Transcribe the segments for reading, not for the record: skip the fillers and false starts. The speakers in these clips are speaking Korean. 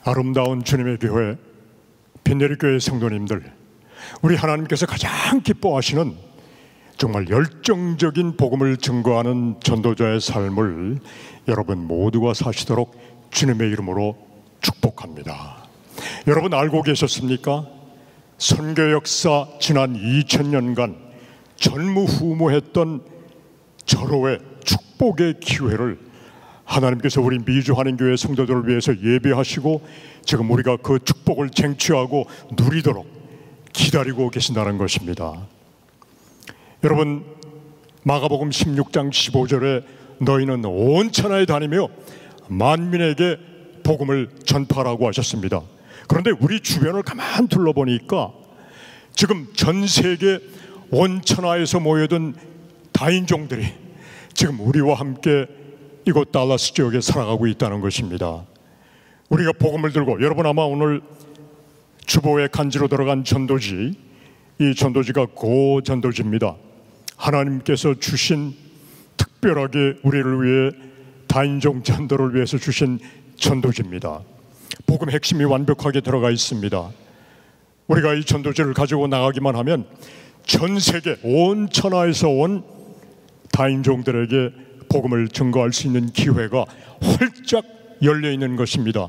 아름다운 주님의 교회, 빈내리교회 성도님들, 우리 하나님께서 가장 기뻐하시는 정말 열정적인 복음을 증거하는 전도자의 삶을 여러분 모두가 사시도록 주님의 이름으로 축복합니다. 여러분 알고 계셨습니까? 선교 역사 지난 2000년간 전무후무했던 절호의 축복의 기회를 하나님께서 우리 미주한인교회 성도들을 위해서 예비하시고 지금 우리가 그 축복을 쟁취하고 누리도록 기다리고 계신다는 것입니다. 여러분, 마가복음 16장 15절에 너희는 온 천하에 다니며 만민에게 복음을 전파하라고 하셨습니다. 그런데 우리 주변을 가만 둘러보니까 지금 전 세계 온 천하에서 모여든 다인종들이 지금 우리와 함께 이곳 달라스 지역에 살아가고 있다는 것입니다. 우리가 복음을 들고, 여러분 아마 오늘 주보에 간지로 들어간 전도지, 이 전도지가 고 전도지입니다. 하나님께서 주신, 특별하게 우리를 위해 다인종 전도를 위해서 주신 전도지입니다. 복음 핵심이 완벽하게 들어가 있습니다. 우리가 이 전도지를 가지고 나가기만 하면 전 세계 온 천하에서 온 다인종들에게 복음을 증거할 수 있는 기회가 활짝 열려 있는 것입니다.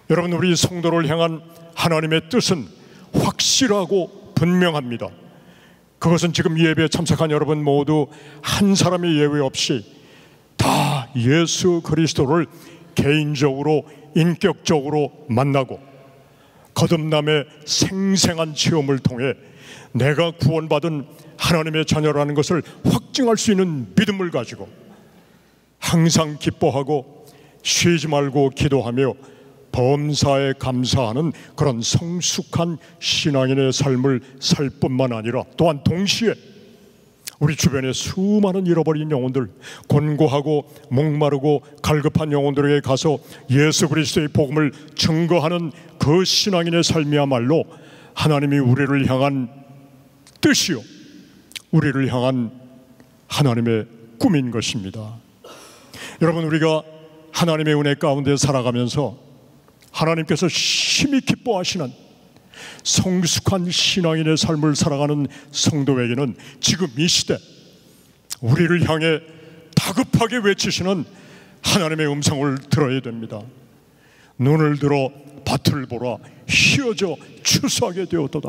여러분, 우리 성도를 향한 하나님의 뜻은 확실하고 분명합니다. 그것은 지금 이 예배에 참석한 여러분 모두 한 사람의 예외 없이 다 예수 그리스도를 개인적으로 인격적으로 만나고 거듭남의 생생한 체험을 통해 내가 구원받은 하나님의 자녀라는 것을 확증할 수 있는 믿음을 가지고 항상 기뻐하고 쉬지 말고 기도하며 범사에 감사하는 그런 성숙한 신앙인의 삶을 살 뿐만 아니라 또한 동시에 우리 주변의 수많은 잃어버린 영혼들, 곤고하고 목마르고 갈급한 영혼들에게 가서 예수 그리스도의 복음을 증거하는 그 신앙인의 삶이야말로 하나님이 우리를 향한 뜻이요, 우리를 향한 하나님의 꿈인 것입니다. 여러분, 우리가 하나님의 은혜 가운데 살아가면서 하나님께서 심히 기뻐하시는 성숙한 신앙인의 삶을 살아가는 성도에게는 지금 이 시대 우리를 향해 다급하게 외치시는 하나님의 음성을 들어야 됩니다. 눈을 들어 밭을 보라, 휘어져 추수하게 되었도다.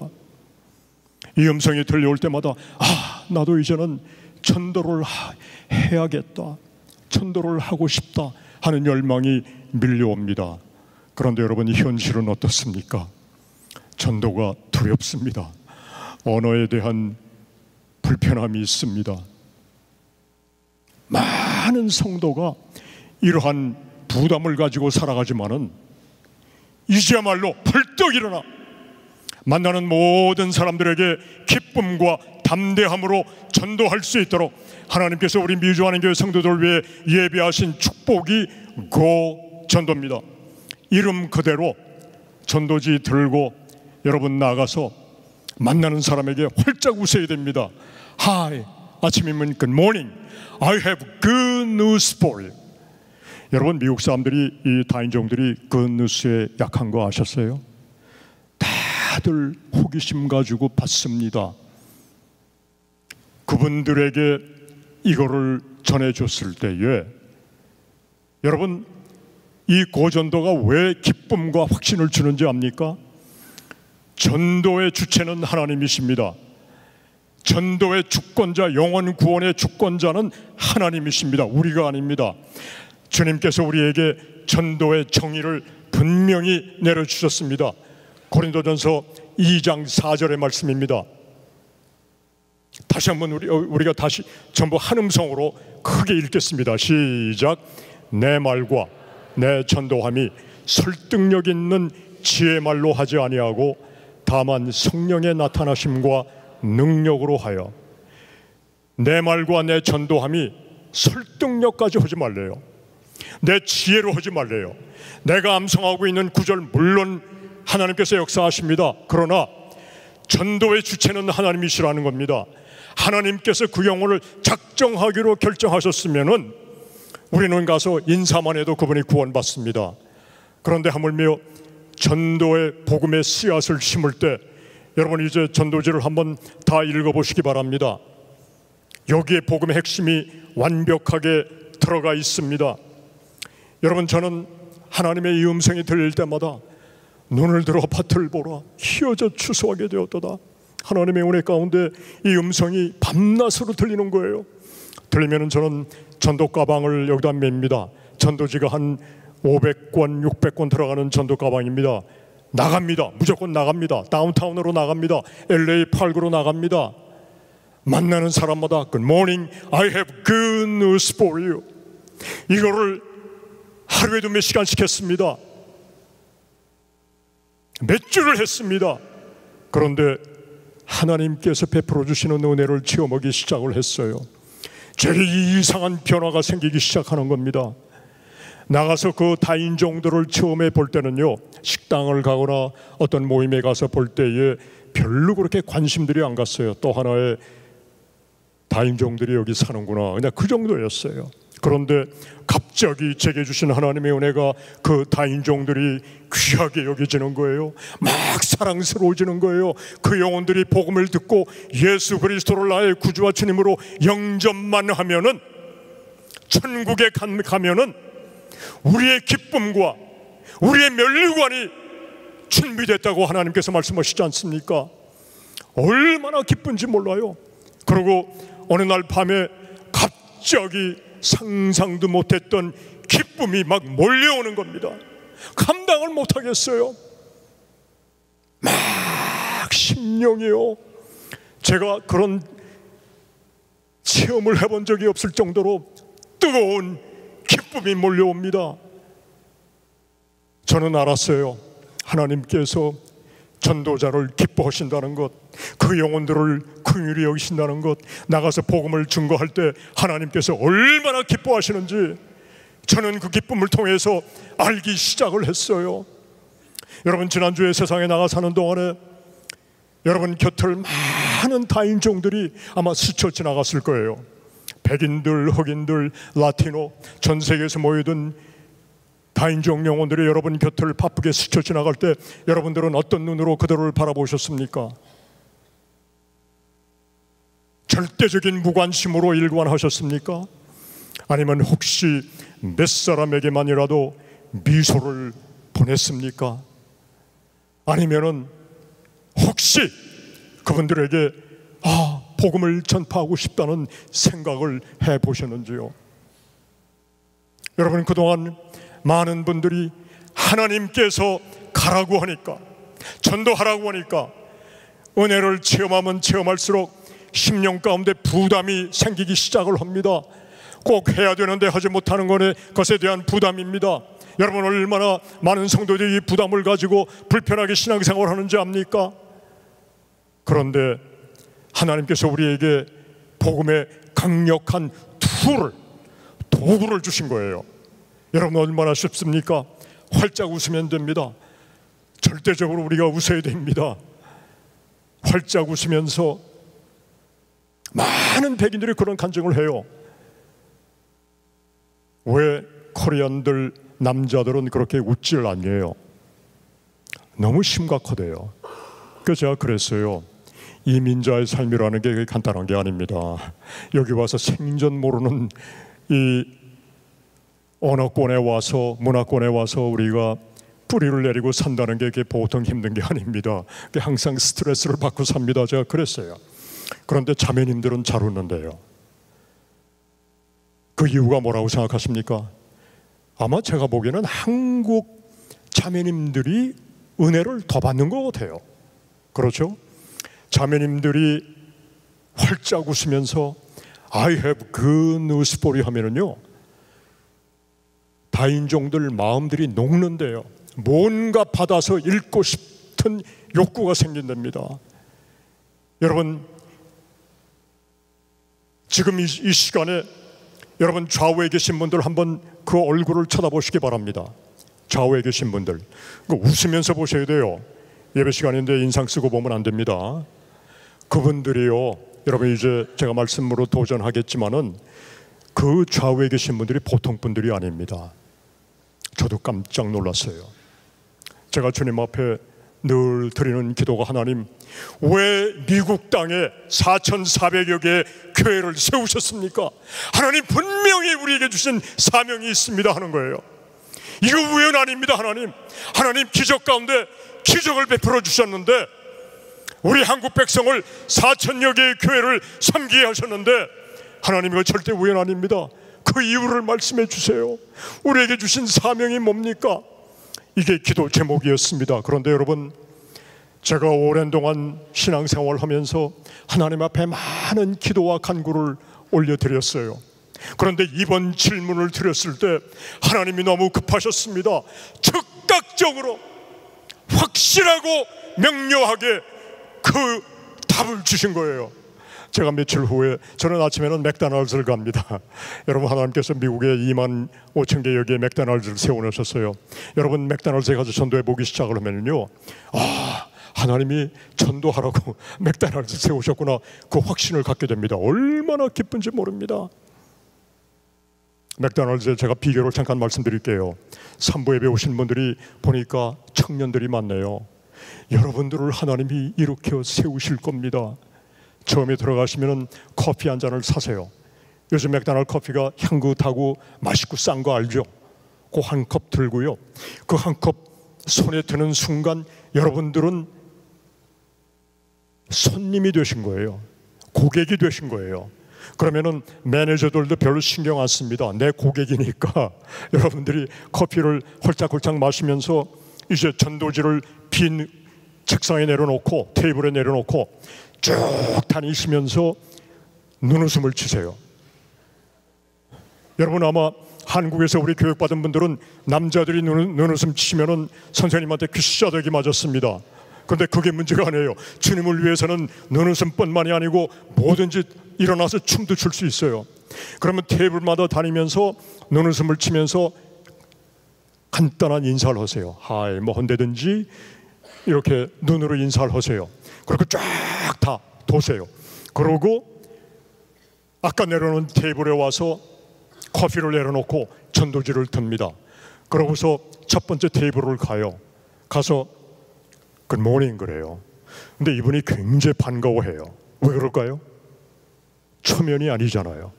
이 음성이 들려올 때마다 나도 이제는 전도를 해야겠다, 전도를 하고 싶다 하는 열망이 밀려옵니다. 그런데 여러분, 현실은 어떻습니까? 전도가 두렵습니다. 언어에 대한 불편함이 있습니다. 많은 성도가 이러한 부담을 가지고 살아가지만은 이제야말로 벌떡 일어나 만나는 모든 사람들에게 기쁨과 담대함으로 전도할 수 있도록 하나님께서 우리 미주한인교회 성도들을 위해 예비하신 축복이 고 전도입니다. 이름 그대로 전도지 들고 여러분 나가서 만나는 사람에게 활짝 웃어야 됩니다. Hi, 아침이면 good morning. I have good news for you. 여러분, 미국 사람들이, 이 다인종들이 good news에 약한 거 아셨어요? 다들 호기심 가지고 받습니다. 그분들에게 이거를 전해줬을 때에 여러분, 이 고전도가 왜 기쁨과 확신을 주는지 압니까? 전도의 주체는 하나님이십니다. 전도의 주권자, 영혼 구원의 주권자는 하나님이십니다. 우리가 아닙니다. 주님께서 우리에게 전도의 정의를 분명히 내려주셨습니다. 고린도전서 2장 4절의 말씀입니다. 다시 한번 우리가 다시 전부 한 음성으로 크게 읽겠습니다. 시작. 내 말과 내 전도함이 설득력 있는 지혜 말로 하지 아니하고 다만 성령의 나타나심과 능력으로 하여. 내 말과 내 전도함이 설득력까지 하지 말래요. 내 지혜로 하지 말래요. 내가 암송하고 있는 구절 물론 하나님께서 역사하십니다. 그러나 전도의 주체는 하나님이시라는 겁니다. 하나님께서 그 영혼을 작정하기로 결정하셨으면은 우리는 가서 인사만 해도 그분이 구원받습니다. 그런데 하물며 전도의 복음의 씨앗을 심을 때, 여러분 이제 전도지를 한번 다 읽어보시기 바랍니다. 여기에 복음의 핵심이 완벽하게 들어가 있습니다. 여러분, 저는 하나님의 이 음성이 들릴 때마다 눈을 들어 밭을 보라, 희어져 추수하게 되었도다. 하나님의 은혜 가운데 이 음성이 밤낮으로 들리는 거예요. 들리면 저는 전도 가방을 여기다 맵니다. 전도지가 한 500권, 600권 들어가는 전도 가방입니다. 나갑니다. 무조건 나갑니다. 다운타운으로 나갑니다. LA 팔구로 나갑니다. 만나는 사람마다 Good morning, I have good news for you. 이거를 하루에도 몇 시간씩 했습니다. 몇 주를 했습니다. 그런데 하나님께서 베풀어 주시는 은혜를 체험하기 시작을 했어요. 제게 이상한 변화가 생기기 시작하는 겁니다. 나가서 그 다인종들을 처음에 볼 때는요, 식당을 가거나 어떤 모임에 가서 볼 때에 별로 그렇게 관심들이 안 갔어요. 또 하나의 다인종들이 여기 사는구나, 그냥 그 정도였어요. 그런데 갑자기 제게 주신 하나님의 은혜가 그 다인종들이 귀하게 여겨지는 거예요. 막 사랑스러워지는 거예요. 그 영혼들이 복음을 듣고 예수 그리스도를 나의 구주와 주님으로 영접만 하면은, 천국에 가면은 우리의 기쁨과 우리의 면류관이 준비됐다고 하나님께서 말씀하시지 않습니까? 얼마나 기쁜지 몰라요. 그리고 어느 날 밤에 갑자기 상상도 못했던 기쁨이 막 몰려오는 겁니다. 감당을 못하겠어요. 막 심령이요, 제가 그런 체험을 해본 적이 없을 정도로 뜨거운 기쁨이 몰려옵니다. 저는 알았어요. 하나님께서 전도자를 기뻐하신다는 것, 그 영혼들을 긍휼히 여기신다는 것, 나가서 복음을 증거할 때 하나님께서 얼마나 기뻐하시는지 저는 그 기쁨을 통해서 알기 시작을 했어요. 여러분, 지난주에 세상에 나가 사는 동안에 여러분 곁을 많은 다인종들이 아마 스쳐 지나갔을 거예요. 백인들, 흑인들, 라티노, 전 세계에서 모여든 다인종 영혼들이 여러분 곁을 바쁘게 스쳐 지나갈 때 여러분들은 어떤 눈으로 그들을 바라보셨습니까? 절대적인 무관심으로 일관하셨습니까? 아니면 혹시 몇 사람에게만이라도 미소를 보냈습니까? 아니면은 혹시 그분들에게 복음을 전파하고 싶다는 생각을 해보셨는지요? 여러분, 그동안 많은 분들이 하나님께서 가라고 하니까, 전도하라고 하니까 은혜를 체험하면 체험할수록 심령 가운데 부담이 생기기 시작을 합니다. 꼭 해야 되는데 하지 못하는 것에 대한 부담입니다. 여러분, 얼마나 많은 성도들이 이 부담을 가지고 불편하게 신앙생활을 하는지 압니까? 그런데 하나님께서 우리에게 복음의 강력한 도구를 주신 거예요. 여러분, 얼마나 쉽습니까? 활짝 웃으면 됩니다. 절대적으로 우리가 웃어야 됩니다. 활짝 웃으면서 많은 백인들이 그런 간증을 해요. 왜 코리안들 남자들은 그렇게 웃질 않냐요? 너무 심각하대요. 그래서 제가 그랬어요. 이민자의 삶이라는 게 간단한 게 아닙니다. 여기 와서 생전 모르는 이 언어권에 와서, 문화권에 와서 우리가 뿌리를 내리고 산다는 게 그게 보통 힘든 게 아닙니다. 항상 스트레스를 받고 삽니다. 제가 그랬어요. 그런데 자매님들은 잘 웃는데요. 그 이유가 뭐라고 생각하십니까? 아마 제가 보기에는 한국 자매님들이 은혜를 더 받는 것 같아요. 그렇죠? 자매님들이 활짝 웃으면서 I have good news for you 하면은요, 다인종들 마음들이 녹는데요, 뭔가 받아서 읽고 싶은 욕구가 생긴답니다. 여러분, 지금 이 시간에 여러분 좌우에 계신 분들 한번 그 얼굴을 쳐다보시기 바랍니다. 좌우에 계신 분들 웃으면서 보셔야 돼요. 예배 시간인데 인상 쓰고 보면 안 됩니다. 그분들이요, 여러분 이제 제가 말씀으로 도전하겠지만은 그 좌우에 계신 분들이 보통 분들이 아닙니다. 저도 깜짝 놀랐어요. 제가 주님 앞에 늘 드리는 기도가, 하나님, 왜 미국 땅에 4,400여 개의 교회를 세우셨습니까? 하나님, 분명히 우리에게 주신 사명이 있습니다 하는 거예요. 이거 우연 아닙니다. 하나님 기적 가운데 기적을 베풀어 주셨는데, 우리 한국 백성을 4,000여 개의 교회를 섬기게 하셨는데, 하나님, 이거 절대 우연 아닙니다. 그 이유를 말씀해 주세요. 우리에게 주신 사명이 뭡니까? 이게 기도 제목이었습니다. 그런데 여러분, 제가 오랜 동안 신앙생활을 하면서 하나님 앞에 많은 기도와 간구를 올려드렸어요. 그런데 이번 질문을 드렸을 때 하나님이 너무 급하셨습니다. 즉각적으로 확실하고 명료하게 그 답을 주신 거예요. 제가 며칠 후에, 저는 아침에는 맥도날드를 갑니다. 여러분, 하나님께서 미국에 25,000개여 개의 맥도날드를 세워놓으셨어요. 여러분, 맥도날드에 가서 전도해 보기 시작을 하면요, 하나님이 전도하라고 맥도날드 세우셨구나, 그 확신을 갖게 됩니다. 얼마나 기쁜지 모릅니다. 맥도날드에 제가 비결을 잠깐 말씀드릴게요. 3부 예배 오신 분들이 보니까 청년들이 많네요. 여러분들을 하나님이 이렇게 세우실 겁니다. 처음에 들어가시면 커피 한 잔을 사세요. 요즘 맥도날드 커피가 향긋하고 맛있고 싼 거 알죠? 그 한 컵 들고요, 그 한 컵 손에 드는 순간 여러분들은 손님이 되신 거예요. 고객이 되신 거예요. 그러면은 매니저들도 별로 신경 안 씁니다. 내 고객이니까. 여러분들이 커피를 홀짝홀짝 마시면서 이제 전도지를 빈 책상에 내려놓고 테이블에 내려놓고 쭉 다니시면서 눈웃음을 치세요. 여러분, 아마 한국에서 우리 교육받은 분들은 남자들이 눈웃음 치면은 선생님한테 귀싸대기 맞았습니다. 그런데 그게 문제가 아니에요. 주님을 위해서는 눈웃음뿐만이 아니고 뭐든지 일어나서 춤도 출 수 있어요. 그러면 테이블마다 다니면서 눈웃음을 치면서 간단한 인사를 하세요. 하이, 뭐 헌데든지 이렇게 눈으로 인사를 하세요. 그리고 쫙 다 도세요. 그러고 아까 내려놓은 테이블에 와서 커피를 내려놓고 전도지를 듭니다. 그러고서 첫 번째 테이블을 가요. 가서 굿모닝 그래요. 근데 이분이 굉장히 반가워해요. 왜 그럴까요? 초면이 아니잖아요.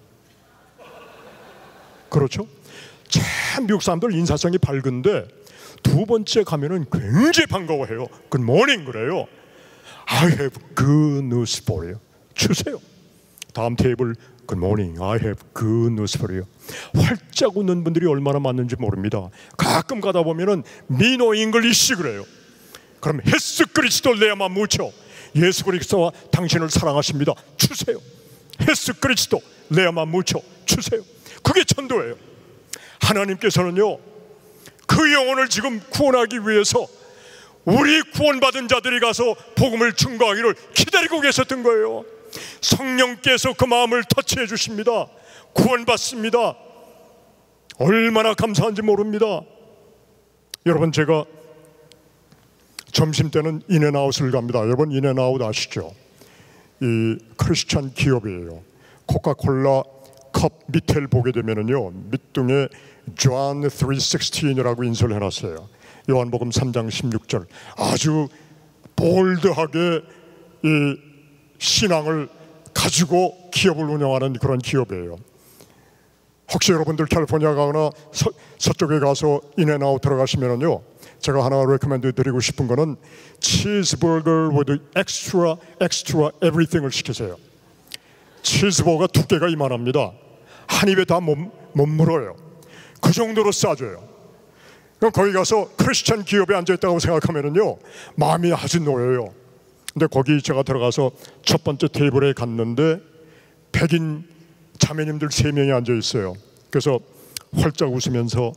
그렇죠? 참 미국 사람들 인사성이 밝은데 두 번째 가면은 굉장히 반가워해요. 굿모닝 그래요. I have good news for you. 주세요. 다음 테이블, Good morning, I have good news for you. 활짝 웃는 분들이 얼마나 많은지 모릅니다. 가끔 가다 보면은 미노 잉글리시 그래요. 그럼 예수 그리스도 레아만 무쳐, 예수 그리스도와 당신을 사랑하십니다. 주세요. 예수 그리스도 레아만 무쳐, 주세요. 그게 전도예요. 하나님께서는요, 그 영혼을 지금 구원하기 위해서 우리 구원받은 자들이 가서 복음을 증거하기를 기다리고 계셨던 거예요. 성령께서 그 마음을 터치해 주십니다. 구원받습니다. 얼마나 감사한지 모릅니다. 여러분, 제가 점심때는 인앤아웃을 갑니다. 여러분, 인앤아웃 아시죠? 이 크리스찬 기업이에요. 코카콜라 컵 밑에를 보게 되면은요, 밑둥에 John 3:16이라고 인쇄를 해놨어요. 요한복음 3장 16절. 아주 볼드하게 이 신앙을 가지고 기업을 운영하는 그런 기업이에요. 혹시 여러분들 캘리포니아 가거나 서쪽에 가서 인앤아웃 들어가시면은요, 제가 하나 레코멘드 드리고 싶은 거는 치즈버거 with extra everything을 시키세요. 치즈버거가 두께가 이만합니다. 한 입에 다 못 물어요. 그 정도로 싸줘요. 그럼 거기 가서 크리스찬 기업에 앉아있다고 생각하면은요, 마음이 아주 놓여요. 근데 거기 제가 들어가서 첫 번째 테이블에 갔는데 백인 자매님들 3명이 앉아있어요. 그래서 활짝 웃으면서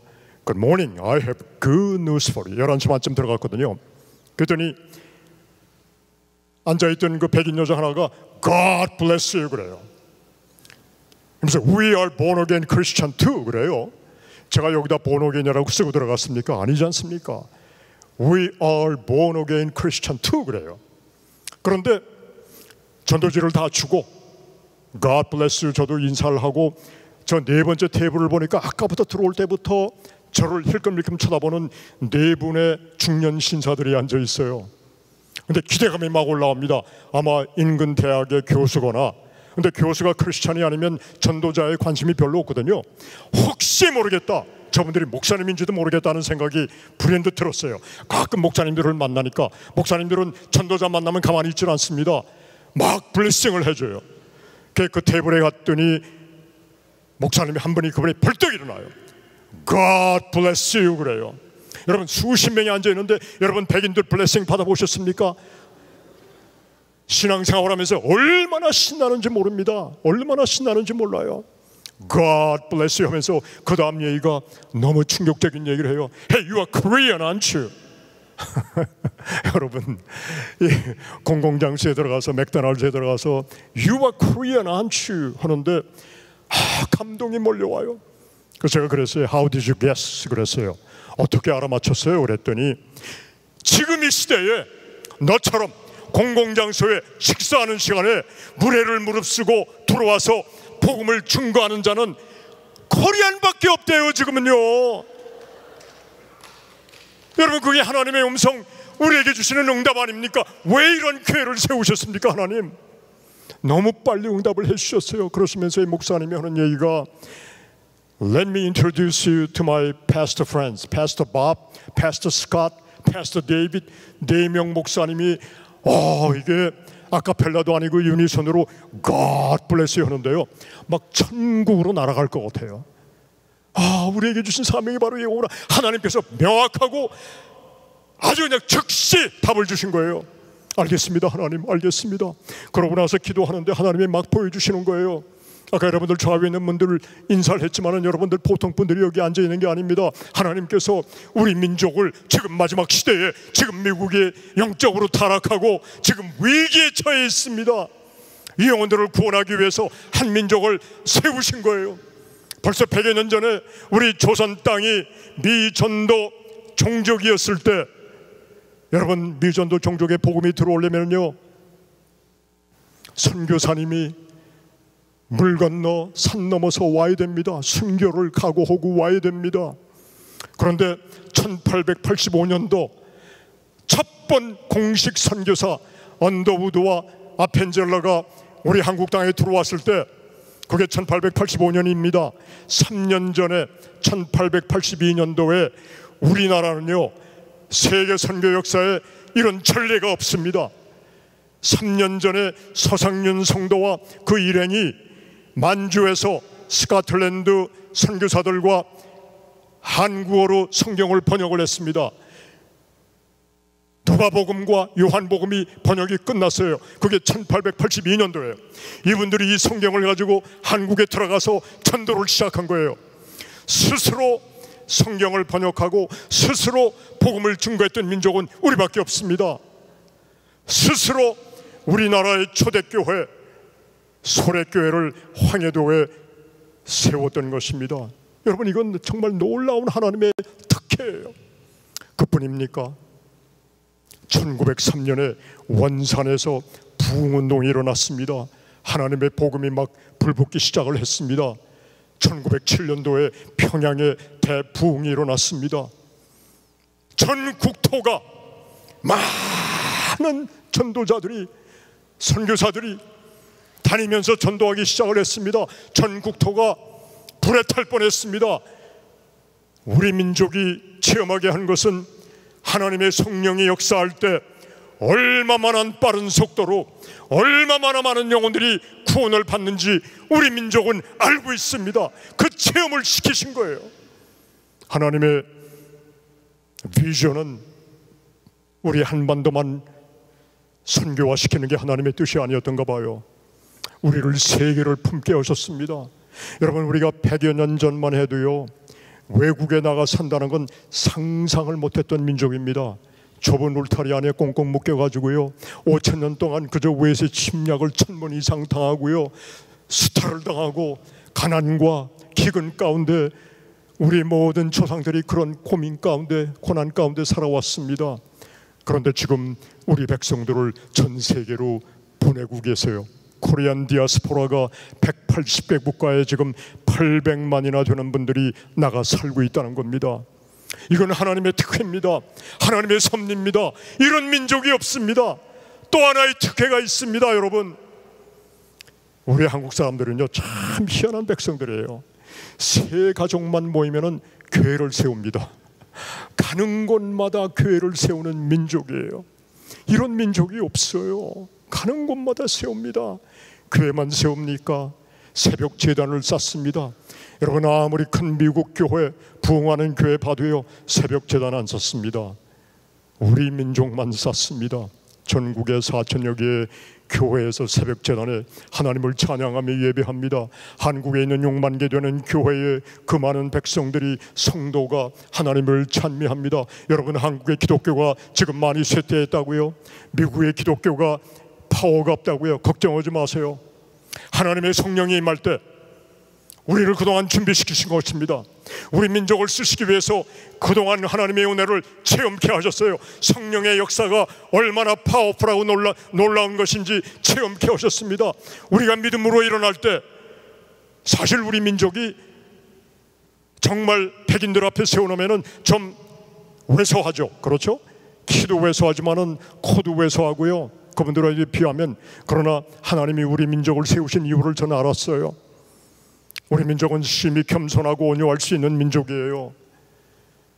Good morning, I have good news for you. 11시 반쯤 들어갔거든요. 그랬더니 앉아있던 그 백인 여자 하나가 God bless you 그래요. 그래서 We are born again Christian too 그래요. 제가 여기다 born again이라고 쓰고 들어갔습니까? 아니지 않습니까? We are born again Christian too 그래요. 그런데 전도지를 다 주고 God bless you 저도 인사를 하고, 저 네 번째 테이블을 보니까 아까부터 들어올 때부터 저를 힐끔힐끔 쳐다보는 네 분의 중년 신사들이 앉아 있어요. 근데 기대감이 막 올라옵니다. 아마 인근 대학의 교수거나, 근데 교수가 크리스찬이 아니면 전도자에 관심이 별로 없거든요. 혹시 모르겠다, 저분들이 목사님인지도 모르겠다는 생각이 불현듯 들었어요. 가끔 목사님들을 만나니까 목사님들은 전도자 만나면 가만히 있질 않습니다. 막 블레싱을 해줘요. 그 테이블에 갔더니 목사님이 한 분이, 그분이 벌떡 일어나요. God bless you 그래요. 여러분, 수십 명이 앉아 있는데 여러분 백인들 블레싱 받아보셨습니까? 신앙생활 하면서 얼마나 신나는지 모릅니다. 얼마나 신나는지 몰라요. God bless you 하면서 그 다음 얘기가 너무 충격적인 얘기를 해요. Hey, you are Korean, aren't you? 여러분, 이 공공장소에 들어가서, 맥도날드에 들어가서 You are Korean, aren't you? 하는데 감동이 몰려와요. 그래서 제가 그랬어요. How did you guess? 그랬어요. 어떻게 알아맞혔어요? 그랬더니 지금 이 시대에 너처럼 공공장소에 식사하는 시간에 무례를 무릅쓰고 들어와서 복음을 증거하는 자는 코리안밖에 없대요. 지금은요. 여러분, 그게 하나님의 음성, 우리에게 주시는 응답 아닙니까? 왜 이런 교회를 세우셨습니까? 하나님, 너무 빨리 응답을 해주셨어요. 그러시면서 이 목사님이 하는 얘기가 Let me introduce you to my pastor friends, Pastor Bob, Pastor Scott, Pastor David. 4명 목사님이 이게 아카펠라도 아니고 유니손으로 God bless you 하는데요, 막 천국으로 날아갈 것 같아요. 우리에게 주신 사명이 바로 이거구나. 하나님께서 명확하고 아주 그냥 즉시 답을 주신 거예요. 알겠습니다 하나님, 알겠습니다. 그러고 나서 기도하는데 하나님이 막 보여주시는 거예요. 아까 여러분들 저 앞에 있는 분들을 인사를 했지만 여러분들 보통 분들이 여기 앉아 있는 게 아닙니다. 하나님께서 우리 민족을 지금 마지막 시대에, 지금 미국이 영적으로 타락하고 지금 위기에 처해 있습니다. 이 영혼들을 구원하기 위해서 한 민족을 세우신 거예요. 벌써 100여 년 전에 우리 조선 땅이 미전도 종족이었을 때, 여러분, 미전도 종족에 복음이 들어오려면요, 선교사님이 물 건너 산 넘어서 와야 됩니다. 순교를 각오하고 와야 됩니다. 그런데 1885년도 첫 번 공식 선교사 언더우드와 아펜젤러가 우리 한국 땅에 들어왔을 때, 그게 1885년입니다. 3년 전에 1882년도에 우리나라는요, 세계 선교 역사에 이런 전례가 없습니다. 3년 전에 서상윤 성도와 그 일행이 만주에서 스코틀랜드 선교사들과 한국어로 성경을 번역을 했습니다. 누가복음과 요한복음이 번역이 끝났어요. 그게 1882년도예요. 이분들이 이 성경을 가지고 한국에 들어가서 전도를 시작한 거예요. 스스로 성경을 번역하고 스스로 복음을 증거했던 민족은 우리밖에 없습니다. 스스로 우리나라의 초대교회 소래교회를 황해도에 세웠던 것입니다. 여러분, 이건 정말 놀라운 하나님의 특혜예요. 그뿐입니까? 1903년에 원산에서 부흥운동이 일어났습니다. 하나님의 복음이 막 불붙기 시작을 했습니다. 1907년도에 평양에 대부흥이 일어났습니다. 전 국토가 많은 전도자들이, 선교사들이 다니면서 전도하기 시작을 했습니다. 전 국토가 불에 탈 뻔했습니다. 우리 민족이 체험하게 한 것은 하나님의 성령이 역사할 때 얼마만한 빠른 속도로 얼마나 많은 영혼들이 구원을 받는지 우리 민족은 알고 있습니다. 그 체험을 시키신 거예요. 하나님의 비전은 우리 한반도만 선교화시키는 게 하나님의 뜻이 아니었던가 봐요. 우리를 세계를 품게 하셨습니다. 여러분, 우리가 100여 년 전만 해도요, 외국에 나가 산다는 건 상상을 못했던 민족입니다. 좁은 울타리 안에 꽁꽁 묶여가지고요, 5,000년 동안 그저 외세 침략을 1000번 이상 당하고요, 수탈을 당하고 가난과 기근 가운데 우리 모든 조상들이 그런 고민 가운데, 고난 가운데 살아왔습니다. 그런데 지금 우리 백성들을 전 세계로 보내고 계세요. 코리안 디아스포라가 180개 국가에 지금 800만이나 되는 분들이 나가 살고 있다는 겁니다. 이건 하나님의 특혜입니다. 하나님의 섭리입니다. 이런 민족이 없습니다. 또 하나의 특혜가 있습니다. 여러분, 우리 한국 사람들은요 참 희한한 백성들이에요. 세 가족만 모이면은 교회를 세웁니다. 가는 곳마다 교회를 세우는 민족이에요. 이런 민족이 없어요. 가는 곳마다 세웁니다. 교회만 세웁니까? 새벽 제단을 쌓습니다. 여러분, 아무리 큰 미국 교회, 부흥하는 교회 봐도요 새벽 제단 안 쌓습니다. 우리 민족만 쌓습니다. 전국의 4천여 개의 교회에서 새벽 제단에 하나님을 찬양하며 예배합니다. 한국에 있는 6만 개 되는 교회에 그 많은 백성들이, 성도가 하나님을 찬미합니다. 여러분, 한국의 기독교가 지금 많이 쇠퇴했다고요? 미국의 기독교가 파워가 없다고요? 걱정하지 마세요. 하나님의 성령이 임할 때 우리를 그동안 준비시키신 것입니다. 우리 민족을 쓰시기 위해서 그동안 하나님의 은혜를 체험케 하셨어요. 성령의 역사가 얼마나 파워풀하고 놀라운 것인지 체험케 하셨습니다. 우리가 믿음으로 일어날 때 사실 우리 민족이 정말 백인들 앞에 세워놓으면 좀 왜소하죠. 그렇죠? 키도 왜소하지만은 코도 왜소하고요. 그분들에 비하면. 그러나 하나님이 우리 민족을 세우신 이유를 저는 알았어요. 우리 민족은 심히 겸손하고 온유할 수 있는 민족이에요.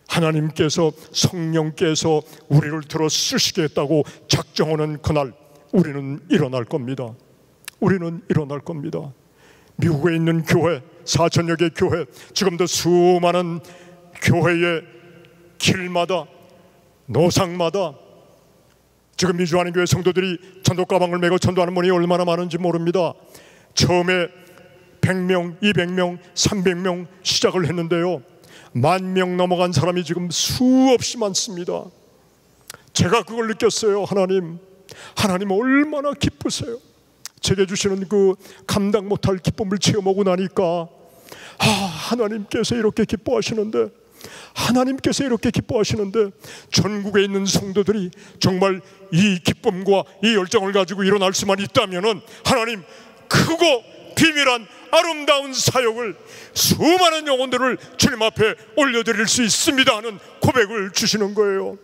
하나님께서, 성령께서 우리를 들어 쓰시겠다고 작정하는 그날 우리는 일어날 겁니다. 우리는 일어날 겁니다. 미국에 있는 교회, 4천여 개 교회, 지금도 수많은 교회의 길마다, 노상마다 지금 이주하는 교회 성도들이 전도 가방을 메고 전도하는 분이 얼마나 많은지 모릅니다. 처음에 100명, 200명, 300명 시작을 했는데요 10,000명 넘어간 사람이 지금 수없이 많습니다. 제가 그걸 느꼈어요. 하나님 얼마나 기쁘세요. 제게 주시는 그 감당 못할 기쁨을 체험하고 나니까 하나님께서 이렇게 기뻐하시는데, 전국에 있는 성도들이 정말 이 기쁨과 이 열정을 가지고 일어날 수만 있다면은 하나님 크고 비밀한 아름다운 사역을, 수많은 영혼들을 주님 앞에 올려드릴 수 있습니다 하는 고백을 주시는 거예요.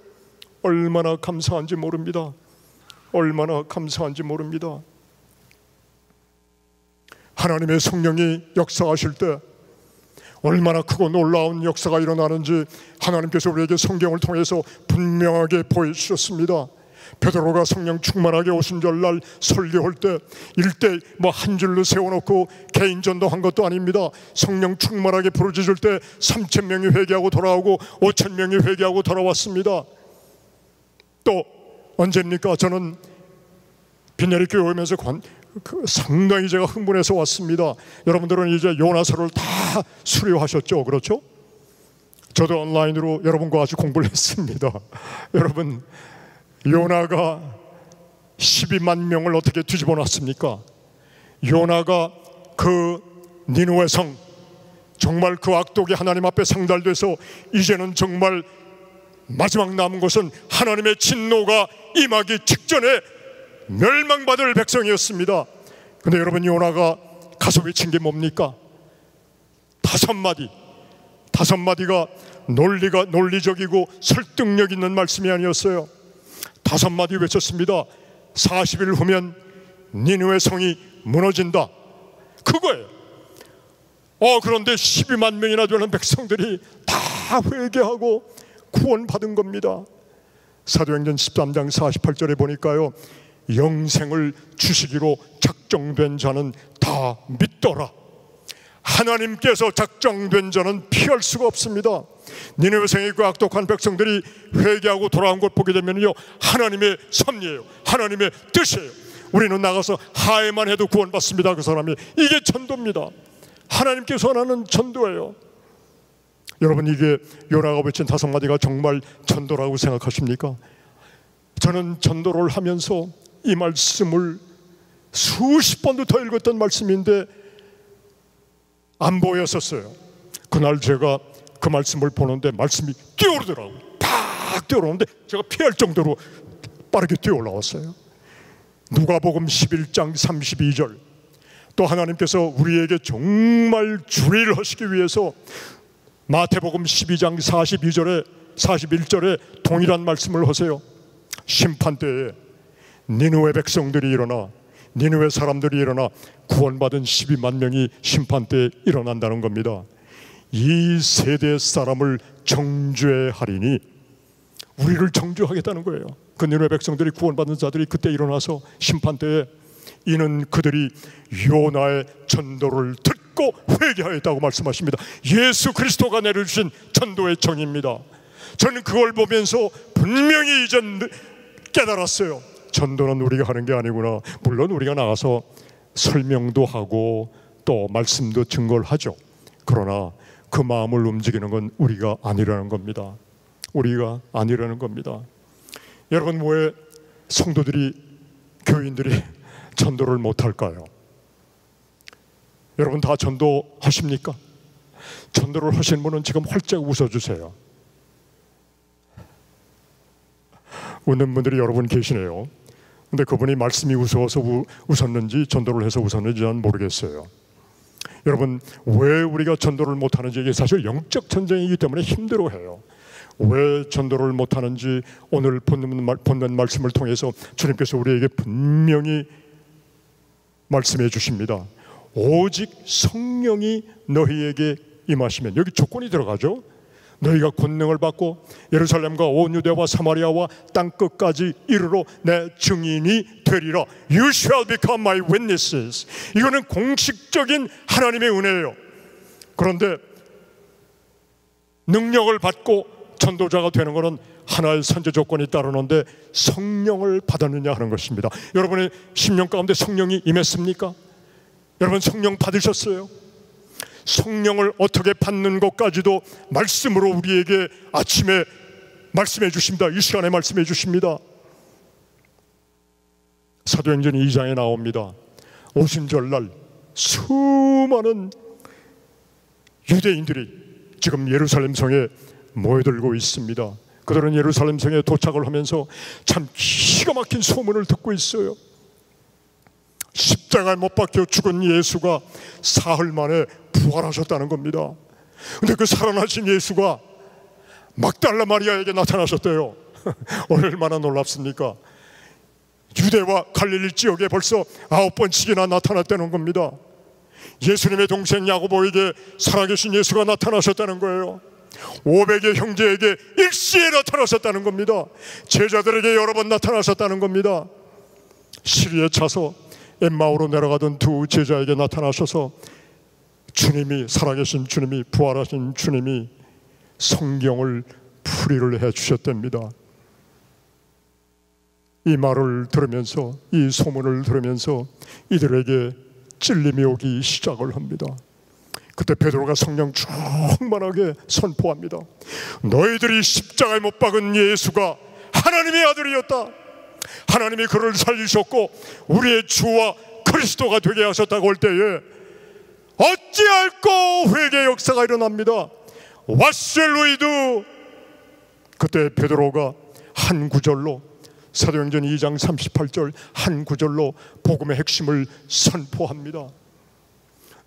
얼마나 감사한지 모릅니다. 얼마나 감사한지 모릅니다. 하나님의 성령이 역사하실 때 얼마나 크고 놀라운 역사가 일어나는지 하나님께서 우리에게 성경을 통해서 분명하게 보여주셨습니다. 베드로가 성령 충만하게 오신 절날 설교할 때 일대 한 줄로 세워놓고 개인 전도한 것도 아닙니다. 성령 충만하게 부르짖을 때 3,000명이 회개하고 돌아오고 5,000명이 회개하고 돌아왔습니다. 또 언제입니까? 저는 빈야리 교회 오면서 상당히 제가 흥분해서 왔습니다. 여러분들은 이제 요나서를 다 수료하셨죠? 그렇죠? 저도 온라인으로 여러분과 같이 공부를 했습니다. 여러분, 요나가 12만 명을 어떻게 뒤집어 놨습니까? 요나가 그 니느웨 성, 정말 그 악독이 하나님 앞에 상달돼서 이제는 정말 마지막 남은 것은 하나님의 진노가 임하기 직전에 멸망받을 백성이었습니다. 근데 여러분, 요나가 가서 외친 게 뭡니까? 5마디가 논리적이고 설득력 있는 말씀이 아니었어요. 5마디 외쳤습니다. 40일 후면 니느웨 성이 무너진다. 그거예요. 그런데 12만 명이나 되는 백성들이 다 회개하고 구원받은 겁니다. 사도행전 13장 48절에 보니까요, 영생을 주시기로 작정된 자는 다 믿더라. 하나님께서 작정된 자는 피할 수가 없습니다. 니느웨 성의 그 악독한 백성들이 회개하고 돌아온 걸 보게 되면요, 하나님의 섭리예요. 하나님의 뜻이에요. 우리는 나가서 하에만 해도 구원받습니다. 그 사람이. 이게 전도입니다. 하나님께서 원하는 전도예요. 여러분, 이게 요나가 외친 5마디가 정말 전도라고 생각하십니까? 저는 전도를 하면서 이 말씀을 수십 번도 더 읽었던 말씀인데 안 보였었어요. 그날 제가 그 말씀을 보는데 말씀이 뛰어오르더라고요. 팍 뛰어오르는데 제가 피할 정도로 빠르게 뛰어올라왔어요. 누가복음 11장 32절, 또 하나님께서 우리에게 정말 주의를 하시기 위해서 마태복음 12장 41절에 동일한 말씀을 하세요. 심판때에 니느웨 백성들이 일어나, 니느웨 사람들이 일어나 구원받은 12만 명이 심판때에 일어난다는 겁니다. 이 세대 사람을 정죄하리니, 우리를 정죄하겠다는 거예요. 그 니느웨 백성들이, 구원받은 자들이 그때 일어나서 심판때에, 이는 그들이 요나의 전도를 듣고 회개하였다고 말씀하십니다. 예수 그리스도가 내려주신 전도의 정의입니다. 저는 그걸 보면서 분명히 이제 깨달았어요. 전도는 우리가 하는 게 아니구나. 물론 우리가 나가서 설명도 하고 또 말씀도 증거를 하죠. 그러나 그 마음을 움직이는 건 우리가 아니라는 겁니다. 우리가 아니라는 겁니다. 여러분, 왜 성도들이, 교인들이 전도를 못할까요? 여러분 다 전도하십니까? 전도를 하신 분은 지금 활짝 웃어주세요. 웃는 분들이 여러분 계시네요. 근데 그분이 말씀이 웃어서 웃었는지 전도를 해서 웃었는지 는 모르겠어요. 여러분, 왜 우리가 전도를 못하는지, 이게 사실 영적 전쟁이기 때문에 힘들어해요. 왜 전도를 못하는지 오늘 본문 말씀을 통해서 주님께서 우리에게 분명히 말씀해 주십니다. 오직 성령이 너희에게 임하시면, 여기 조건이 들어가죠. 너희가 권능을 받고 예루살렘과 온 유대와 사마리아와 땅끝까지 이르러 내 증인이 되리라. You shall become my witnesses. 이거는 공식적인 하나님의 은혜예요. 그런데 능력을 받고 전도자가 되는 것은 하나의 선제 조건이 따르는데, 성령을 받았느냐 하는 것입니다. 여러분의 심령 가운데 성령이 임했습니까? 여러분 성령 받으셨어요? 성령을 어떻게 받는 것까지도 말씀으로 우리에게 아침에 말씀해 주십니다. 이 시간에 말씀해 주십니다. 사도행전 2장에 나옵니다. 오순절날 수많은 유대인들이 지금 예루살렘 성에 모여들고 있습니다. 그들은 예루살렘 성에 도착을 하면서 참 기가 막힌 소문을 듣고 있어요. 십자가에 못 박혀 죽은 예수가 사흘 만에 부활하셨다는 겁니다. 근데 그 살아나신 예수가 막달라 마리아에게 나타나셨대요. 얼마나 놀랍습니까? 유대와 갈릴리 지역에 벌써 9번씩이나 나타났다는 겁니다. 예수님의 동생 야고보에게 살아계신 예수가 나타나셨다는 거예요. 500의 형제에게 일시에 나타나셨다는 겁니다. 제자들에게 여러 번 나타나셨다는 겁니다. 시리에 차서 엠마오로 내려가던 두 제자에게 나타나셔서 주님이, 살아계신 주님이, 부활하신 주님이 성경을 풀이를 해주셨답니다. 이 말을 들으면서, 이 소문을 들으면서 이들에게 찔림이 오기 시작을 합니다. 그때 베드로가 성령 충만하게 선포합니다. 너희들이 십자가에 못 박은 예수가 하나님의 아들이었다. 하나님이 그를 살리셨고 우리의 주와 그리스도가 되게 하셨다고 할 때에 어찌할꼬 회개의 역사가 일어납니다. What shall we do? 그때 베드로가 한 구절로, 사도행전 2장 38절 한 구절로 복음의 핵심을 선포합니다.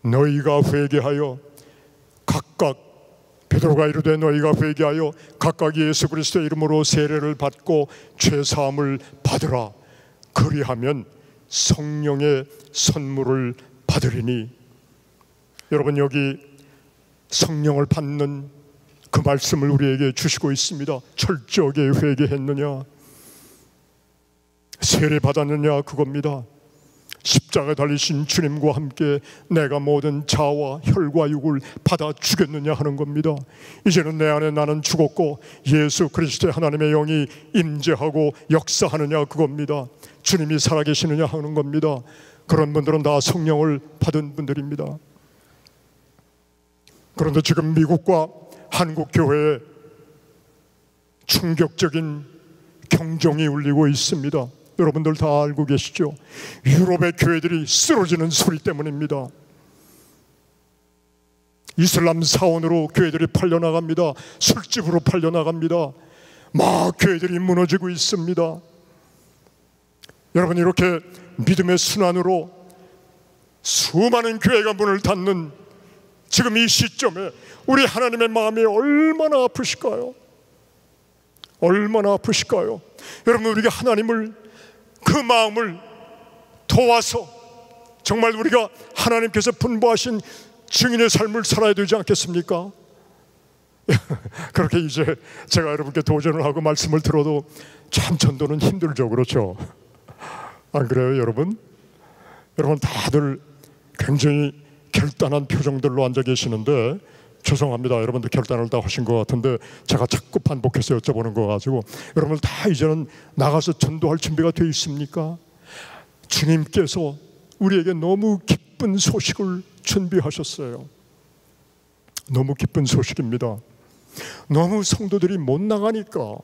너희가 회개하여 각각, 베드로가 이르되 너희가 회개하여 각각 예수 그리스도의 이름으로 세례를 받고 죄사함을 받으라. 그리하면 성령의 선물을 받으리니. 여러분, 여기 성령을 받는 그 말씀을 우리에게 주시고 있습니다. 철저하게 회개했느냐, 세례 받았느냐, 그겁니다. 십자가에 달리신 주님과 함께 내가 모든 자와 혈과 육을 받아 죽였느냐 하는 겁니다. 이제는 내 안에 나는 죽었고 예수 그리스도의 하나님의 영이 임재하고 역사하느냐, 그겁니다. 주님이 살아계시느냐 하는 겁니다. 그런 분들은 다 성령을 받은 분들입니다. 그런데 지금 미국과 한국 교회에 충격적인 경종이 울리고 있습니다. 여러분들 다 알고 계시죠? 유럽의 교회들이 쓰러지는 소리 때문입니다. 이슬람 사원으로 교회들이 팔려나갑니다. 술집으로 팔려나갑니다. 막 교회들이 무너지고 있습니다. 여러분, 이렇게 믿음의 순환으로 수많은 교회가 문을 닫는 지금 이 시점에 우리 하나님의 마음이 얼마나 아프실까요? 얼마나 아프실까요? 여러분, 우리가 하나님을, 그 마음을 도와서 정말 우리가 하나님께서 분부하신 증인의 삶을 살아야 되지 않겠습니까? 그렇게 이제 제가 여러분께 도전을 하고 말씀을 들어도 참 전도는 힘들죠. 그렇죠? 안 그래요, 여러분? 여러분 다들 굉장히 결단한 표정들로 앉아 계시는데, 죄송합니다. 여러분들 결단을 다 하신 것 같은데 제가 자꾸 반복해서 여쭤보는 거 가지고, 여러분들 다 이제는 나가서 전도할 준비가 되어 있습니까? 주님께서 우리에게 너무 기쁜 소식을 준비하셨어요. 너무 기쁜 소식입니다. 너무 성도들이 못 나가니까,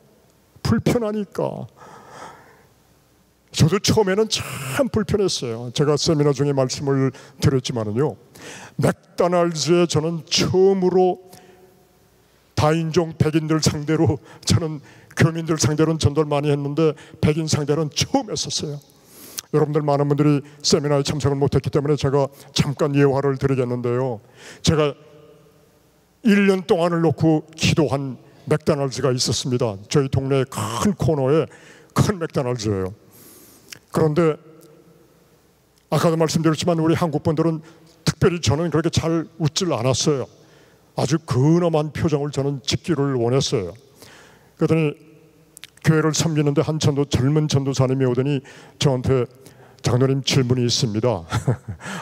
불편하니까. 저도 처음에는 참 불편했어요. 제가 세미나 중에 말씀을 드렸지만은요, 맥도날드에 저는 처음으로 다인종 백인들 상대로, 저는 교민들 상대로는 전도를 많이 했는데 백인 상대로는 처음 했었어요. 여러분들 많은 분들이 세미나에 참석을 못했기 때문에 제가 잠깐 예화를 드리겠는데요, 제가 1년 동안을 놓고 기도한 맥도날드가 있었습니다. 저희 동네 큰 코너에 큰 맥도날드예요. 그런데 아까도 말씀드렸지만 우리 한국 분들은 특별히 저는 그렇게 잘 웃질 않았어요. 아주 근엄한 표정을 저는 짓기를 원했어요. 그랬더니 교회를 섬기는데 한 젊은 전도사님이 오더니 저한테, 장로님 질문이 있습니다.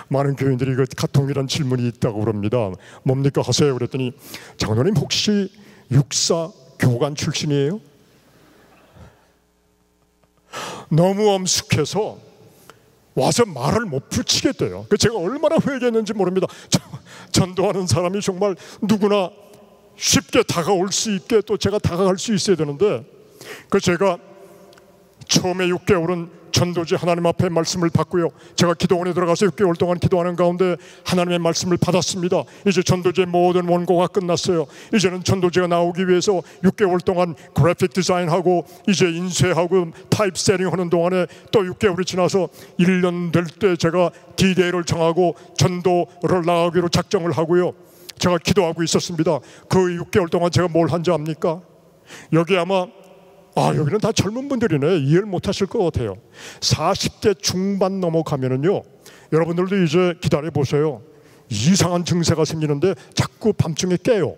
많은 교인들이 그 동일한 질문이 있다고 그럽니다. 뭡니까 하세요? 그랬더니, 장로님 혹시 육사 교관 출신이에요? 너무 엄숙해서 와서 말을 못 붙이겠대요. 제가 얼마나 회개했는지 모릅니다. 전도하는 사람이 정말 누구나 쉽게 다가올 수 있게 또 제가 다가갈 수 있어야 되는데, 제가 처음에 6개월은 전도지 하나님 앞에 말씀을 받고요, 제가 기도원에 들어가서 6개월 동안 기도하는 가운데 하나님의 말씀을 받았습니다. 이제 전도지의 모든 원고가 끝났어요. 이제는 전도지가 나오기 위해서 6개월 동안 그래픽 디자인하고 이제 인쇄하고 타입 세팅하는 동안에 또 6개월이 지나서 1년 될 때 제가 D-Day를 정하고 전도를 나가기로 작정을 하고요, 제가 기도하고 있었습니다. 그 6개월 동안 제가 뭘 한지 압니까? 여기 아마 여기는 다 젊은 분들이네. 이해를 못 하실 것 같아요. 40대 중반 넘어가면은요, 여러분들도 이제 기다려 보세요. 이상한 증세가 생기는데 자꾸 밤중에 깨요.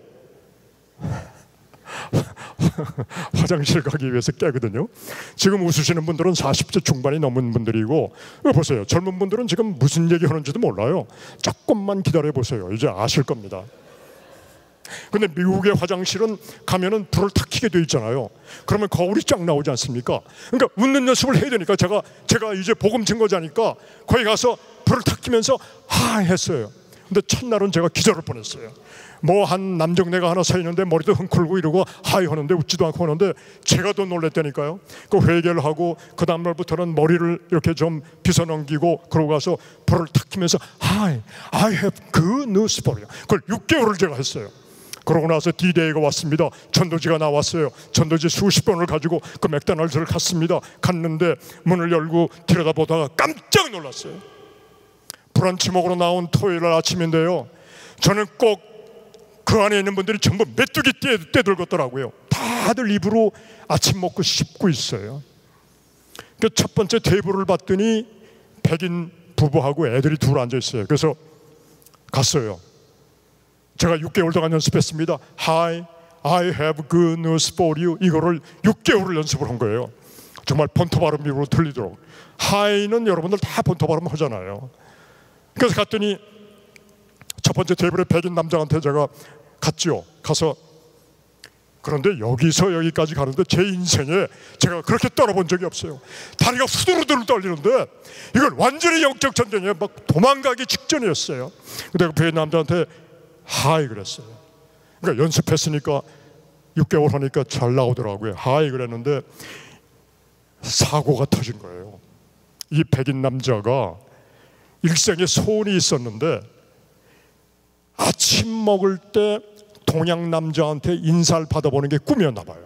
화장실 가기 위해서 깨거든요. 지금 웃으시는 분들은 40대 중반이 넘은 분들이고, 보세요. 젊은 분들은 지금 무슨 얘기 하는지도 몰라요. 조금만 기다려 보세요. 이제 아실 겁니다. 근데 미국의 화장실은 가면은 불을 탁 켜게 돼 있잖아요. 그러면 거울이 쫙 나오지 않습니까? 그러니까 웃는 연습을 해야 되니까 제가 이제 복음 증거자니까 거기 가서 불을 탁 켜면서 하이 했어요. 근데 첫날은 제가 기절할 뻔했어요. 뭐 한 남정네가 하나 서 있는데 머리도 흥클고 이러고 하이 하는데 웃지도 않고 하는데 제가 더 놀랬다니까요. 그 회개를 하고 그 다음날부터는 머리를 이렇게 좀 빗어넘기고 그러고 가서 불을 탁 켜면서 하이, I have good news for you. 그걸 6개월을 제가 했어요. 그러고 나서 D-Day가 왔습니다. 전도지가 나왔어요. 전도지 수십 번을 가지고 그 맥도날드를 갔습니다. 갔는데 문을 열고 들여다보다가 깜짝 놀랐어요. 브런치 먹으러 나온 토요일 아침인데요, 저는 꼭 그 안에 있는 분들이 전부 메뚜기 떼들었더라고요. 다들 입으로 아침 먹고 씹고 있어요. 그 첫 번째 테이블을 봤더니 백인 부부하고 애들이 둘 앉아 있어요. 그래서 갔어요. 제가 6개월 동안 연습했습니다. Hi, I have good news for you. 이거를 6개월을 연습을 한 거예요. 정말 본토 발음으로 들리도록. Hi는 여러분들 다 본토 발음 하잖아요. 그래서 갔더니 첫 번째 테이블에 백인 남자한테 제가 갔죠. 가서, 그런데 여기서 여기까지 가는데 제 인생에 제가 그렇게 떨어본 적이 없어요. 다리가 후두루두루 떨리는데 이건 완전히 영적 전쟁이에요. 막 도망가기 직전이었어요. 근데 그 백인 남자한테 하이 그랬어요. 그러니까 연습했으니까 6개월 하니까 잘 나오더라고요. 하이 그랬는데 사고가 터진 거예요. 이 백인 남자가 일생에 소원이 있었는데 아침 먹을 때 동양 남자한테 인사를 받아보는 게 꿈이었나 봐요.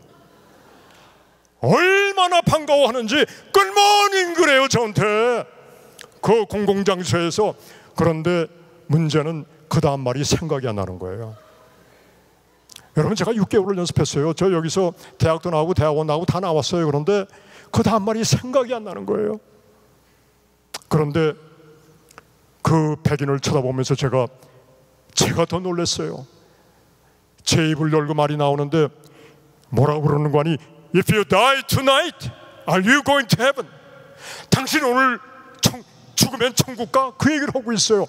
얼마나 얼마나 반가워하는지 굿모닝 그래요 저한테, 그 공공장소에서. 그런데 문제는 그 다음 말이 생각이 안 나는 거예요. 여러분, 제가 6개월을 연습했어요. 저 여기서 대학도 나오고 대학원 나오고 다 나왔어요. 그런데 그 다음 말이 생각이 안 나는 거예요. 그런데 그 백인을 쳐다보면서 제가 더 놀랐어요. 제 입을 열고 말이 나오는데 뭐라고 그러는 거 아니? If you die tonight, are you going to heaven? 당신 오늘 죽으면 천국 가? 그 얘기를 하고 있어요.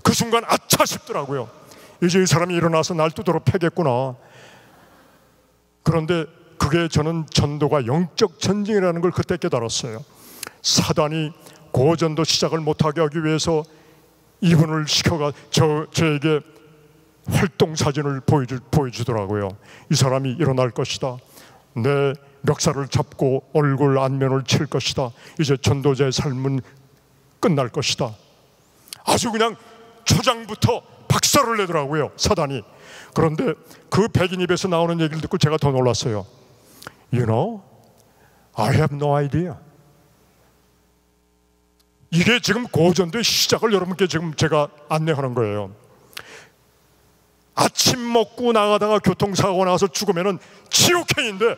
그 순간 아차 싶더라고요. 이제 이 사람이 일어나서 날 두드러 패겠구나. 그런데 그게 저는 전도가 영적 전쟁이라는 걸 그때 깨달았어요. 사단이 고전도 시작을 못하게 하기 위해서 이분을 시켜가 저에게 활동 사진을 보여주더라고요. 이 사람이 일어날 것이다. 내 멱살을 잡고 얼굴 안면을 칠 것이다. 이제 전도자의 삶은 끝날 것이다. 아주 그냥 초장부터 박살을 내더라고요, 사단이. 그런데 그 백인 입에서 나오는 얘기를 듣고 제가 더 놀랐어요. You know, I have no idea. 이게 지금 고전도의 시작을 여러분께 지금 제가 안내하는 거예요. 아침 먹고 나가다가 교통사고가 나서 죽으면은 지옥행인데,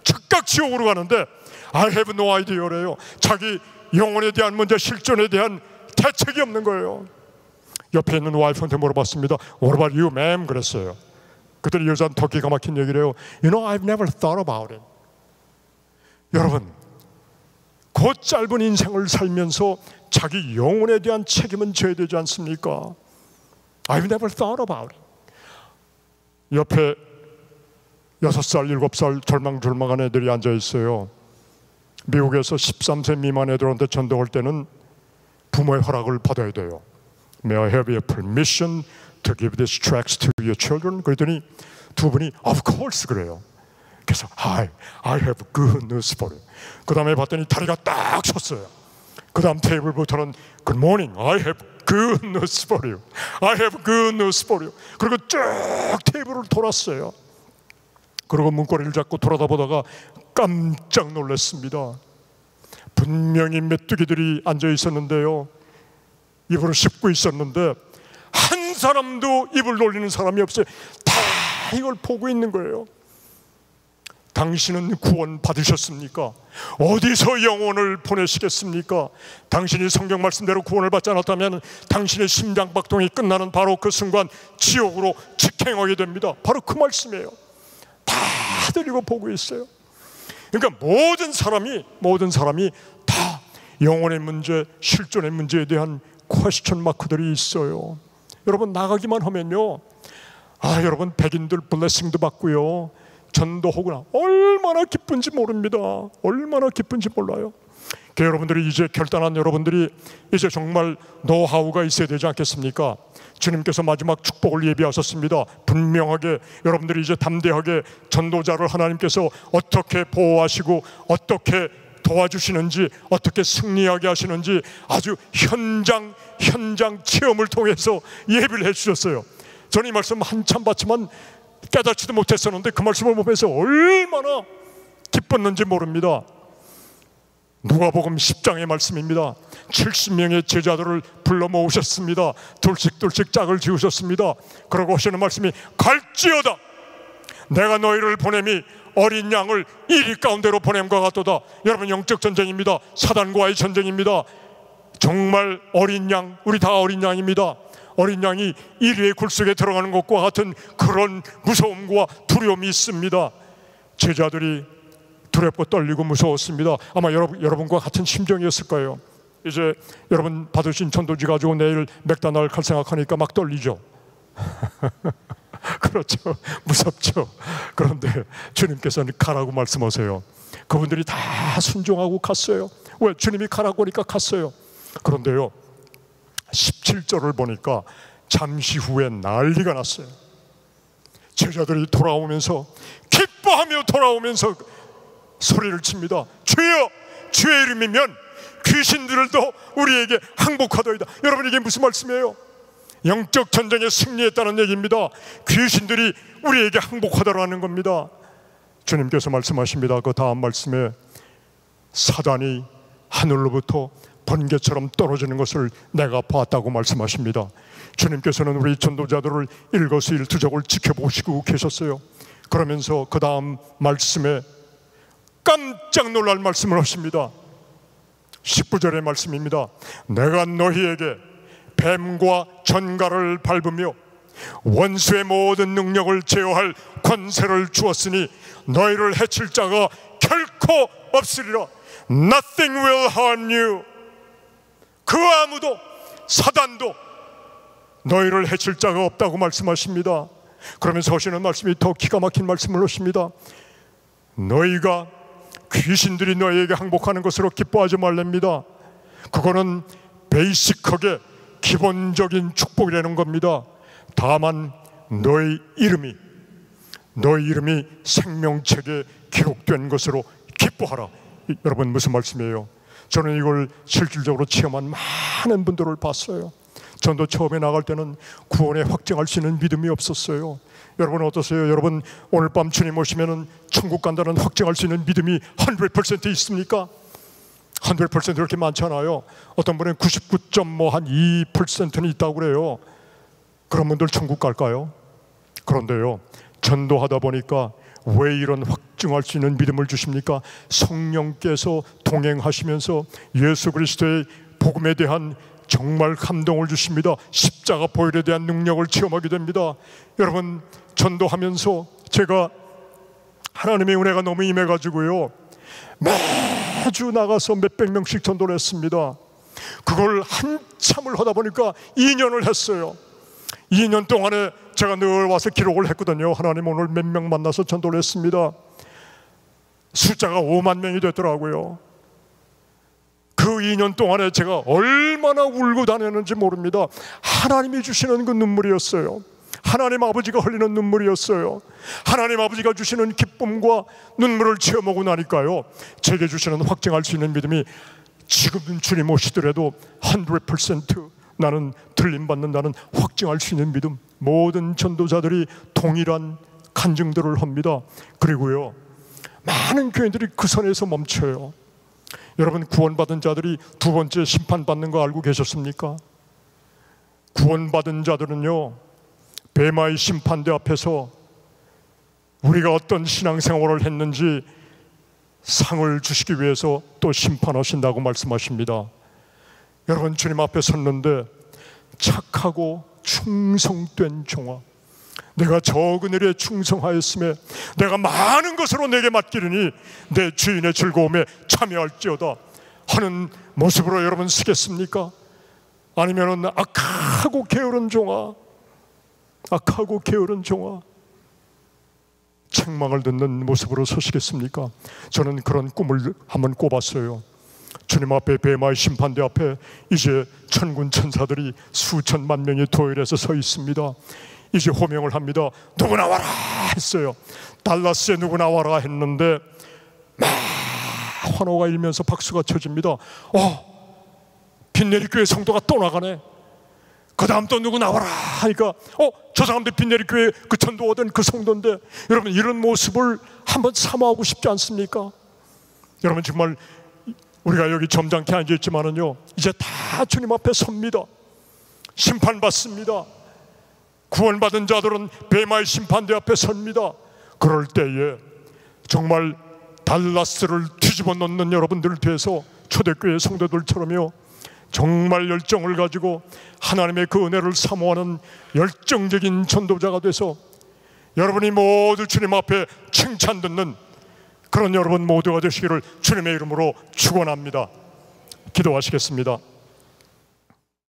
즉각 지옥으로 가는데 I have no idea래요. 자기 영혼에 대한 문제, 실존에 대한 대책이 없는 거예요. 옆에 있는 와이프한테 물어봤습니다. What about you, ma'am? 그랬어요. 그들이 여자는 더 기가 막힌 얘기를 해요. You know, I've never thought about it. 여러분, 그 짧은 인생을 살면서 자기 영혼에 대한 책임은 져야 되지 않습니까? I've never thought about it. 옆에 6살, 7살 절망절망한 애들이 앉아 있어요. 미국에서 13세 미만 애들한테 전도할 때는 부모의 허락을 받아야 돼요. May I have your permission to give these tracts to your children? 그랬더니 두 분이 Of course 그래요. 그래서 I have good news for you. 그 다음에 봤더니 다리가 딱 섰어요. 그 다음 테이블부터는 Good morning, I have good news for you. I have good news for you. 그리고 쭉 테이블을 돌았어요. 그리고 문고리를 잡고 돌아다보다가 깜짝 놀랐습니다. 분명히 메뚜기들이 앉아 있었는데요, 입을 씹고 있었는데 한 사람도 입을 놀리는 사람이 없어요. 다 이걸 보고 있는 거예요. 당신은 구원 받으셨습니까? 어디서 영혼을 보내시겠습니까? 당신이 성경 말씀대로 구원을 받지 않았다면 당신의 심장박동이 끝나는 바로 그 순간 지옥으로 직행하게 됩니다. 바로 그 말씀이에요. 다들 이거 보고 있어요. 그러니까 모든 사람이 다 영혼의 문제, 실존의 문제에 대한 퀘스천 마크들이 있어요. 여러분, 나가기만 하면요, 여러분 백인들 블레싱도 받고요, 전도하구나, 얼마나 기쁜지 모릅니다. 얼마나 기쁜지 몰라요. 여러분들이 이제 결단한 여러분들이 이제 정말 노하우가 있어야 되지 않겠습니까? 주님께서 마지막 축복을 예비하셨습니다. 분명하게 여러분들이 이제 담대하게 전도자를 하나님께서 어떻게 보호하시고 어떻게 도와주시는지, 어떻게 승리하게 하시는지 아주 현장 체험을 통해서 예비를 해주셨어요. 저는 이 말씀 한참 봤지만 깨닫지도 못했었는데 그 말씀을 보면서 얼마나 기뻤는지 모릅니다. 누가복음 10장의 말씀입니다. 70명의 제자들을 불러 모으셨습니다. 둘씩 짝을 지으셨습니다. 그러고 하시는 말씀이 갈지어다 내가 너희를 보냄이 어린 양을 이리 가운데로 보냄과 같도다. 여러분, 영적 전쟁입니다. 사단과의 전쟁입니다. 정말 어린 양, 우리 다 어린 양입니다. 어린 양이 이리의 굴 속에 들어가는 것과 같은 그런 무서움과 두려움이 있습니다. 제자들이 두렵고 떨리고 무서웠습니다. 아마 여러분과 같은 심정이었을 거예요. 이제 여러분 받으신 전도지 가지고 내일 맥다날 갈 생각하니까 막 떨리죠. 그렇죠. 무섭죠. 그런데 주님께서는 가라고 말씀하세요. 그분들이 다 순종하고 갔어요. 왜? 주님이 가라고 하니까 갔어요. 그런데요, 17절을 보니까 잠시 후에 난리가 났어요. 제자들이 돌아오면서 기뻐하며 돌아오면서 소리를 칩니다. 주여, 주의 이름이면 귀신들도 우리에게 항복하더이다. 여러분, 이게 무슨 말씀이에요? 영적 전쟁에 승리했다는 얘기입니다. 귀신들이 우리에게 항복하더라는 겁니다. 주님께서 말씀하십니다. 그 다음 말씀에 사단이 하늘로부터 번개처럼 떨어지는 것을 내가 봤다고 말씀하십니다. 주님께서는 우리 전도자들을 일거수일투족을 지켜보시고 계셨어요. 그러면서 그 다음 말씀에 깜짝 놀랄 말씀을 하십니다. 19절의 말씀입니다. 내가 너희에게 뱀과 전갈을 밟으며 원수의 모든 능력을 제어할 권세를 주었으니 너희를 해칠 자가 결코 없으리라. Nothing will harm you. 그 아무도, 사단도 너희를 해칠 자가 없다고 말씀하십니다. 그러면서 하시는 말씀이 더 기가 막힌 말씀을 하십니다. 너희가 귀신들이 너희에게 항복하는 것으로 기뻐하지 말랍니다. 그거는 베이직하게 기본적인 축복이라는 겁니다. 다만 너희 이름이 생명책에 기록된 것으로 기뻐하라. 여러분, 무슨 말씀이에요? 저는 이걸 실질적으로 체험한 많은 분들을 봤어요. 전도 처음에 나갈 때는 구원에 확증할 수 있는 믿음이 없었어요. 여러분 어떠세요? 여러분 오늘 밤 주님 오시면은 천국 간다는 확증할 수 있는 믿음이 100% 있습니까? 100% 그렇게 많잖아요. 어떤 분은 99.2%는 있다고 그래요. 그런 분들 천국 갈까요? 그런데요, 전도하다 보니까 왜 이런 확증할 수 있는 믿음을 주십니까? 성령께서 동행하시면서 예수 그리스도의 복음에 대한 정말 감동을 주십니다. 십자가 보혈에 대한 능력을 체험하게 됩니다. 여러분, 전도하면서 제가 하나님의 은혜가 너무 임해가지고요, 매주 나가서 몇백 명씩 전도를 했습니다. 그걸 한참을 하다 보니까 2년을 했어요. 2년 동안에 제가 늘 와서 기록을 했거든요. 하나님 오늘 몇 명 만나서 전도를 했습니다. 숫자가 5만 명이 됐더라고요. 그 2년 동안에 제가 얼마나 울고 다녔는지 모릅니다. 하나님이 주시는 그 눈물이었어요. 하나님 아버지가 흘리는 눈물이었어요. 하나님 아버지가 주시는 기쁨과 눈물을 체험하고 나니까요, 제게 주시는 확증할 수 있는 믿음이 지금 주님 오시더라도 100% 나는 들림받는다는 확증할 수 있는 믿음, 모든 전도자들이 동일한 간증들을 합니다. 그리고요, 많은 교회들이 그 선에서 멈춰요. 여러분, 구원받은 자들이 두 번째 심판받는 거 알고 계셨습니까? 구원받은 자들은요, 베마의 심판대 앞에서 우리가 어떤 신앙생활을 했는지 상을 주시기 위해서 또 심판하신다고 말씀하십니다. 여러분, 주님 앞에 섰는데 착하고 충성된 종아, 내가 적은 일에 충성하였음에 내가 많은 것으로 내게 맡기르니 내 주인의 즐거움에 참여할지어다 하는 모습으로 여러분 서겠습니까? 아니면은 악하고 게으른 종아, 악하고 게으른 종아, 책망을 듣는 모습으로 서시겠습니까? 저는 그런 꿈을 한번 꿔봤어요. 주님 앞에, 베마의 심판대 앞에 이제 천군 천사들이 수천만 명이 도열해서 서 있습니다. 이제 호명을 합니다. 누구나 와라 했어요. 달라스에 누구나 와라 했는데 막 환호가 일면서 박수가 쳐집니다. 빈내리교회 성도가 또 나가네. 그 다음 또 누구 나와라 하니까 저 사람들 빈내리교회 그 전도하던 그 성도인데, 여러분 이런 모습을 한번 사모하고 싶지 않습니까? 여러분 정말 우리가 여기 점잖게 앉아있지만은요, 이제 다 주님 앞에 섭니다. 심판받습니다. 구원받은 자들은 베마의 심판대 앞에 섭니다. 그럴 때에 정말 달라스를 뒤집어 놓는 여러분들을 위해서 초대교회 성도들처럼요, 정말 열정을 가지고 하나님의 그 은혜를 사모하는 열정적인 전도자가 돼서 여러분이 모두 주님 앞에 칭찬 듣는 그런 여러분 모두가 되시기를 주님의 이름으로 축원합니다. 기도하시겠습니다.